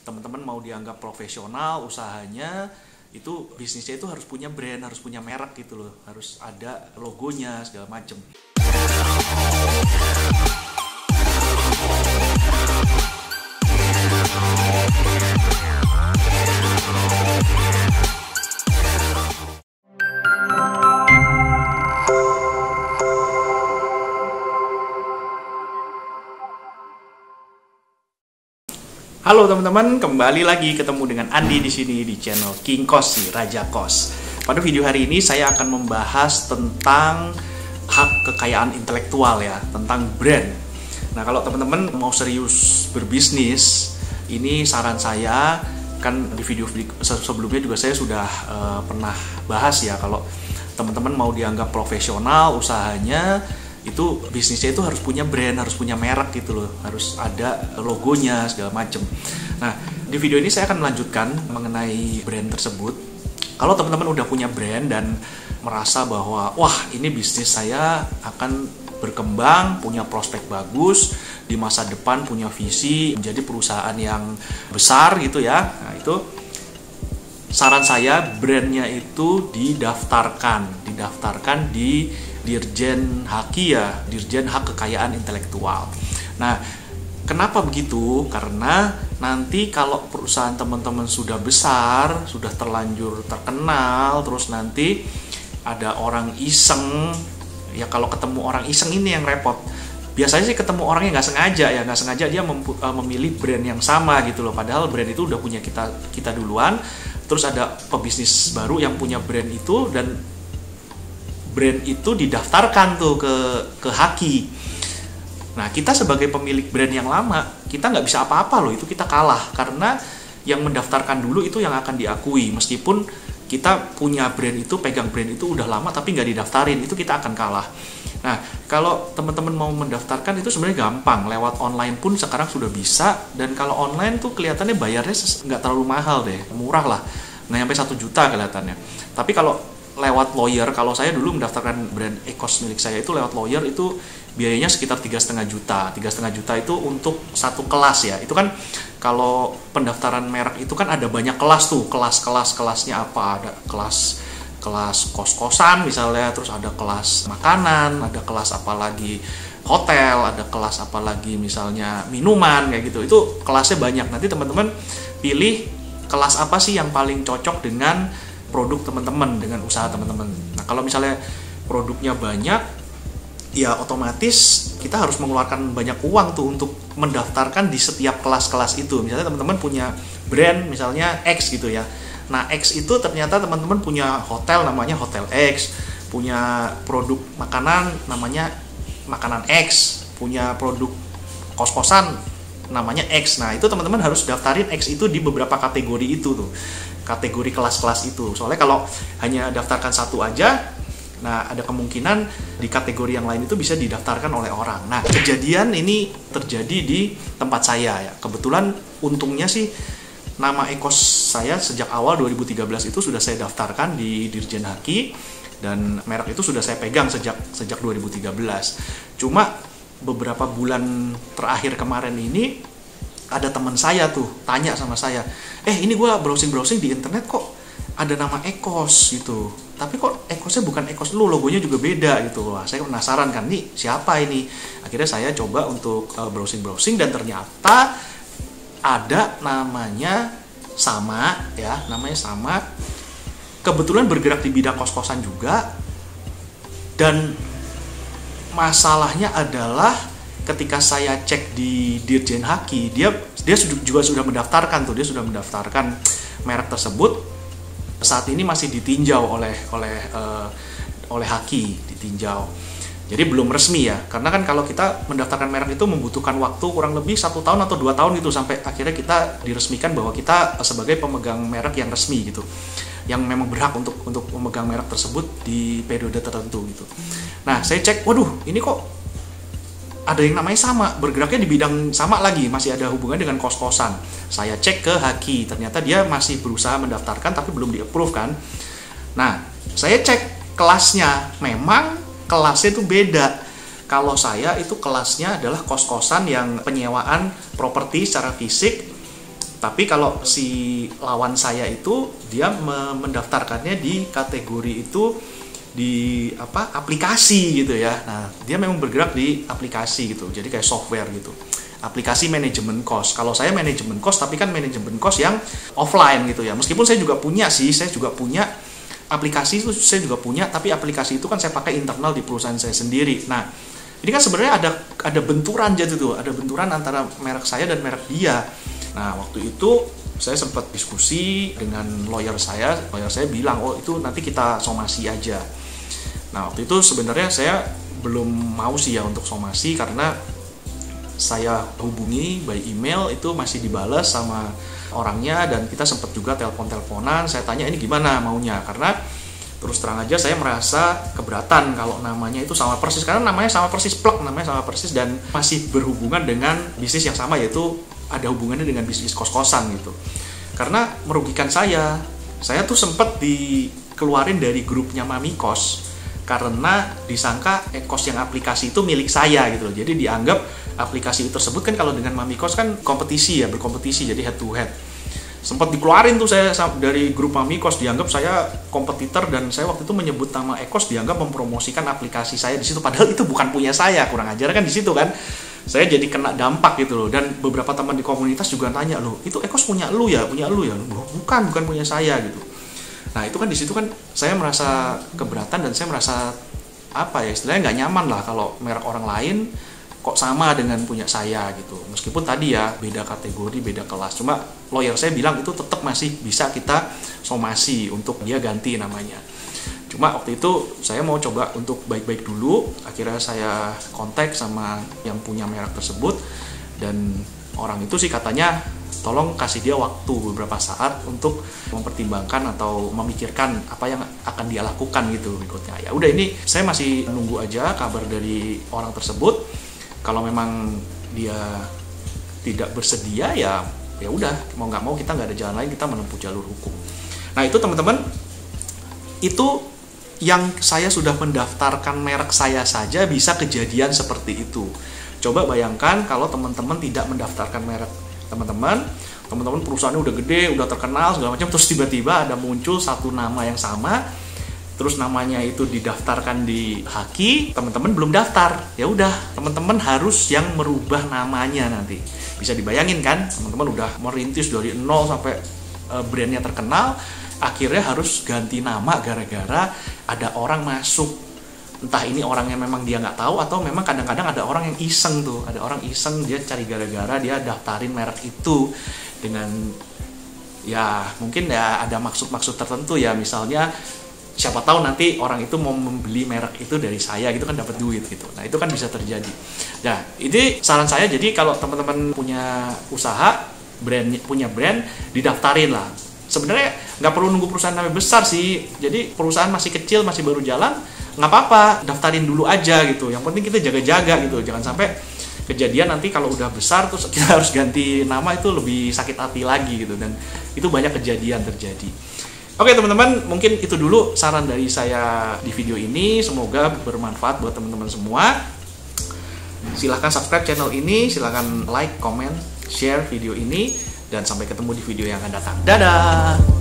teman-teman mau dianggap profesional usahanya, itu bisnisnya itu harus punya brand, harus punya merek gitu loh, harus ada logonya segala macem. Halo teman-teman, kembali lagi ketemu dengan Andi di sini di channel King Kos, si Raja Kos. Pada video hari ini saya akan membahas tentang hak kekayaan intelektual ya, tentang brand. Nah, kalau teman-teman mau serius berbisnis, ini saran saya, kan di video sebelumnya juga saya sudah pernah bahas ya, kalau teman-teman mau dianggap profesional usahanya, itu bisnisnya itu harus punya brand, harus punya merek gitu loh, harus ada logonya segala macem. Nah, di video ini saya akan melanjutkan mengenai brand tersebut. Kalau teman-teman udah punya brand dan merasa bahwa wah, ini bisnis saya akan berkembang, punya prospek bagus di masa depan, punya visi menjadi perusahaan yang besar gitu ya, nah itu saran saya brandnya itu didaftarkan di Dirjen Haki ya, Dirjen Hak Kekayaan Intelektual. Nah, kenapa begitu? Karena nanti kalau perusahaan teman-teman sudah besar, sudah terlanjur terkenal, terus nanti ada orang iseng, ya kalau ketemu orang iseng ini yang repot. Biasanya sih ketemu orang yang nggak sengaja dia memilih brand yang sama gitu loh. Padahal brand itu udah punya kita duluan. Terus ada pebisnis baru yang punya brand itu, dan brand itu didaftarkan tuh ke Haki. Nah, kita sebagai pemilik brand yang lama, kita nggak bisa apa-apa loh, itu kita kalah. Karena yang mendaftarkan dulu itu yang akan diakui. Meskipun kita punya brand itu, pegang brand itu udah lama tapi nggak didaftarin, itu kita akan kalah. Nah, kalau teman-teman mau mendaftarkan itu sebenarnya gampang, lewat online pun sekarang sudah bisa. Dan kalau online tuh kelihatannya bayarnya nggak terlalu mahal deh, murah lah, nggak sampai 1 juta kelihatannya. Tapi kalau lewat lawyer, kalau saya dulu mendaftarkan brand Ekos milik saya itu lewat lawyer, itu biayanya sekitar 3,5 juta. 3,5 juta itu untuk satu kelas ya. Itu kan kalau pendaftaran merek itu kan ada banyak kelas tuh, kelasnya apa, ada kelas kos-kosan misalnya, terus ada kelas makanan, ada kelas apalagi hotel, ada kelas apalagi misalnya minuman kayak gitu. Itu kelasnya banyak. Nanti teman-teman pilih kelas apa sih yang paling cocok dengan produk teman-teman, dengan usaha teman-teman. Nah, kalau misalnya produknya banyak, ya otomatis kita harus mengeluarkan banyak uang tuh untuk mendaftarkan di setiap kelas-kelas itu. Misalnya teman-teman punya brand misalnya X gitu ya. Nah, X itu ternyata teman-teman punya hotel namanya Hotel X, punya produk makanan namanya Makanan X, punya produk kos-kosan namanya X. Nah, itu teman-teman harus daftarin X itu di beberapa kategori itu tuh. Kategori kelas-kelas itu. Soalnya kalau hanya daftarkan satu aja, nah ada kemungkinan di kategori yang lain itu bisa didaftarkan oleh orang. Nah, kejadian ini terjadi di tempat saya ya. Kebetulan untungnya sih nama Ekos saya sejak awal 2013 itu sudah saya daftarkan di Dirjen Haki, dan merek itu sudah saya pegang sejak 2013. Cuma beberapa bulan terakhir kemarin ini ada teman saya tuh tanya sama saya, ini gue browsing di internet kok ada nama Ekos gitu, tapi kok Ekosnya bukan Ekos lu, logonya juga beda gitu. Wah, saya penasaran kan, nih siapa ini. Akhirnya saya coba untuk browsing dan ternyata ada namanya sama ya, namanya sama. Kebetulan bergerak di bidang kos-kosan juga, dan masalahnya adalah ketika saya cek di Dirjen Haki, dia juga sudah mendaftarkan tuh, dia sudah mendaftarkan merek tersebut. Saat ini masih ditinjau oleh Haki, ditinjau. Jadi belum resmi ya, karena kan kalau kita mendaftarkan merek itu membutuhkan waktu kurang lebih 1 tahun atau 2 tahun gitu, sampai akhirnya kita diresmikan bahwa kita sebagai pemegang merek yang resmi gitu, yang memang berhak untuk memegang merek tersebut di periode tertentu gitu. Nah, saya cek, waduh, ini kok ada yang namanya sama, bergeraknya di bidang sama lagi, masih ada hubungannya dengan kos-kosan. Saya cek ke Haki, ternyata dia masih berusaha mendaftarkan tapi belum di-approve kan. Nah, saya cek kelasnya, memang kelasnya itu beda. Kalau saya itu kelasnya adalah kos-kosan yang penyewaan properti secara fisik Tapi kalau si lawan saya itu dia mendaftarkannya di kategori itu di aplikasi gitu ya. Nah, dia memang bergerak di aplikasi gitu. Jadi kayak software gitu. Aplikasi manajemen cost. Kalau saya manajemen cost, tapi kan manajemen cost yang offline gitu ya. Meskipun saya juga punya aplikasi itu saya juga punya, tapi aplikasi itu kan saya pakai internal di perusahaan saya sendiri. Nah, ini kan sebenarnya ada benturan gitu tuh, ada benturan antara merek saya dan merek dia. Nah, waktu itu saya sempat diskusi dengan lawyer saya bilang, oh itu nanti kita somasi aja. Nah, waktu itu sebenarnya saya belum mau sih ya untuk somasi, karena saya hubungi by email itu masih dibalas sama orangnya, dan kita sempat juga telepon-teleponan. Saya tanya ini gimana maunya, karena terus terang aja saya merasa keberatan kalau namanya itu sama persis, karena namanya sama persis, namanya sama persis, dan masih berhubungan dengan bisnis yang sama, yaitu ada hubungannya dengan bisnis kos-kosan gitu. Karena merugikan saya tuh sempat dikeluarin dari grupnya Mami Kos karena disangka kos yang aplikasi itu milik saya gitu loh. Jadi dianggap aplikasi tersebut kan kalau dengan Mami Kos kan berkompetisi, jadi head to head. Sempat dikeluarin tuh saya dari grup Mami Kos, dianggap saya kompetitor, dan saya waktu itu menyebut nama Ekos dianggap mempromosikan aplikasi saya di situ, padahal itu bukan punya saya. Kurang ajar kan di situ kan. Saya jadi kena dampak gitu loh, dan beberapa teman di komunitas juga tanya, loh itu Ekos punya lu ya? Bukan punya saya gitu. Nah, itu kan di situ kan saya merasa keberatan, dan saya merasa istilahnya nggak nyaman lah kalau merek orang lain kok sama dengan punya saya gitu. Meskipun tadi ya beda kategori, beda kelas, cuma lawyer saya bilang itu tetap masih bisa kita somasi untuk dia ganti namanya. Cuma waktu itu saya mau coba untuk baik-baik dulu. Akhirnya saya kontak sama yang punya merek tersebut, dan orang itu sih katanya tolong kasih dia waktu beberapa saat untuk mempertimbangkan atau memikirkan apa yang akan dia lakukan gitu berikutnya. Ya udah, ini saya masih nunggu aja kabar dari orang tersebut. Kalau memang dia tidak bersedia, ya udah, mau nggak mau kita nggak ada jalan lain, kita menempuh jalur hukum. Nah, itu teman-teman, itu yang saya sudah mendaftarkan merek saya saja bisa kejadian seperti itu. Coba bayangkan kalau teman-teman tidak mendaftarkan merek teman-teman perusahaannya udah gede, udah terkenal segala macam, terus tiba-tiba ada muncul satu nama yang sama, terus namanya itu didaftarkan di Haki, teman-teman belum daftar, ya udah, teman-teman harus yang merubah namanya nanti. Bisa dibayangin kan, teman-teman udah merintis dari nol sampai brandnya terkenal, akhirnya harus ganti nama gara-gara ada orang masuk. Entah ini orangnya memang dia nggak tahu, atau memang kadang-kadang ada orang yang iseng tuh, ada orang iseng dia cari gara-gara, dia daftarin merek itu dengan ya mungkin ya ada maksud-maksud tertentu ya, misalnya siapa tahu nanti orang itu mau membeli merek itu dari saya gitu kan, dapat duit gitu. Nah, itu kan bisa terjadi. Nah, ini saran saya, jadi kalau teman-teman punya usaha, punya brand, didaftarin lah. Sebenarnya nggak perlu nunggu perusahaan sampai besar sih. Jadi perusahaan masih kecil, masih baru jalan, nggak apa-apa, daftarin dulu aja gitu. Yang penting kita jaga-jaga gitu, jangan sampai kejadian nanti kalau udah besar terus kita harus ganti nama, itu lebih sakit hati lagi gitu, dan itu banyak kejadian terjadi. Oke teman-teman, mungkin itu dulu saran dari saya di video ini, semoga bermanfaat buat teman-teman semua. Silahkan subscribe channel ini, silahkan like, comment, share video ini, dan sampai ketemu di video yang akan datang. Dadah!